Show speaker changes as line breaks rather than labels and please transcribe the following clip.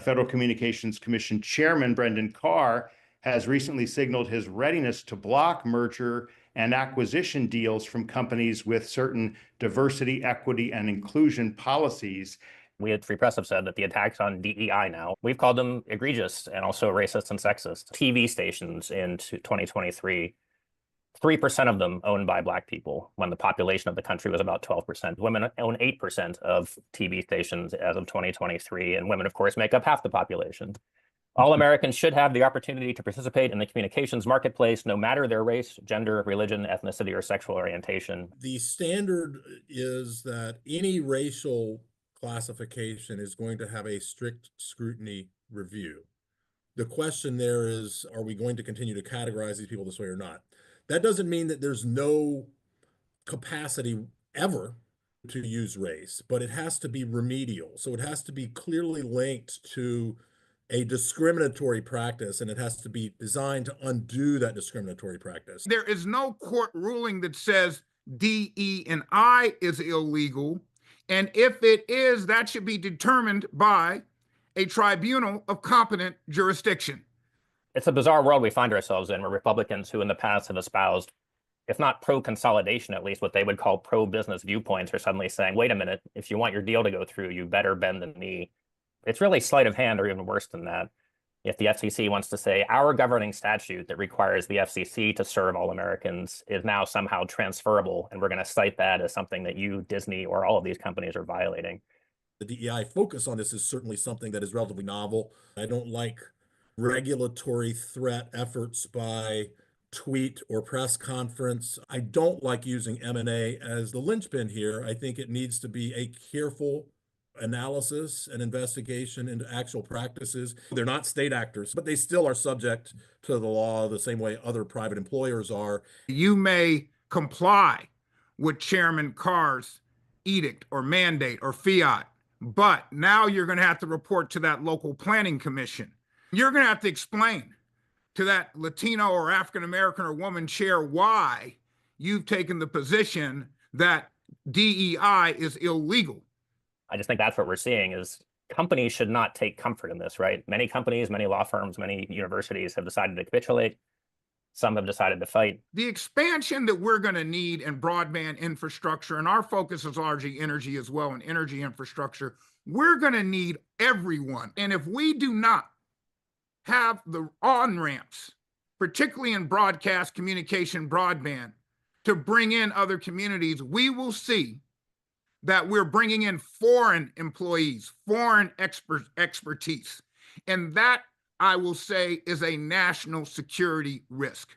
Federal Communications Commission Chairman Brendan Carr has recently signaled his readiness to block merger and acquisition deals from companies with certain diversity, equity, and inclusion policies.
We at Free Press have said that the attacks on DEI now, we've called them egregious and also racist and sexist. TV stations in 2023, 3% of them owned by Black people when the population of the country was about 12%. Women own 8% of TV stations as of 2023, and women, of course, make up half the population. All Americans should have the opportunity to participate in the communications marketplace, no matter their race, gender, religion, ethnicity, or sexual orientation.
The standard is that any racial classification is going to have a strict scrutiny review. The question there is, are we going to continue to categorize these people this way or not? That doesn't mean that there's no capacity ever to use race, but it has to be remedial. So it has to be clearly linked to a discriminatory practice, and it has to be designed to undo that discriminatory practice.
There is no court ruling that says DE&I is illegal. And if it is, that should be determined by a tribunal of competent jurisdiction.
It's a bizarre world we find ourselves in, where Republicans who in the past have espoused, if not pro-consolidation, at least what they would call pro-business viewpoints, are suddenly saying, wait a minute, if you want your deal to go through, you better bend the knee. It's really sleight of hand, or even worse than that. If the FCC wants to say our governing statute that requires the FCC to serve all Americans is now somehow transferable, and we're going to cite that as something that you, Disney, or all of these companies are violating.
The DEI focus on this is certainly something that is relatively novel. I don't like regulatory threat efforts by tweet or press conference. I don't like using M&A as the linchpin here. I think it needs to be a careful analysis and investigation into actual practices. They're not state actors, but they still are subject to the law the same way other private employers are.
You may comply with Chairman Carr's edict or mandate or fiat, but now you're going to have to report to that local planning commission. You're going to have to explain to that Latino or African American or woman chair why you've taken the position that DEI is illegal.
I just think that's what we're seeing is companies should not take comfort in this, right? Many companies, many law firms, many universities have decided to capitulate. Some have decided to fight.
The expansion that we're going to need in broadband infrastructure, and our focus is largely energy as well, and energy infrastructure, we're going to need everyone. And if we do not have the on-ramps, particularly in broadcast communication broadband, to bring in other communities, we will see that we're bringing in foreign employees, foreign expertise. And that, I will say, is a national security risk.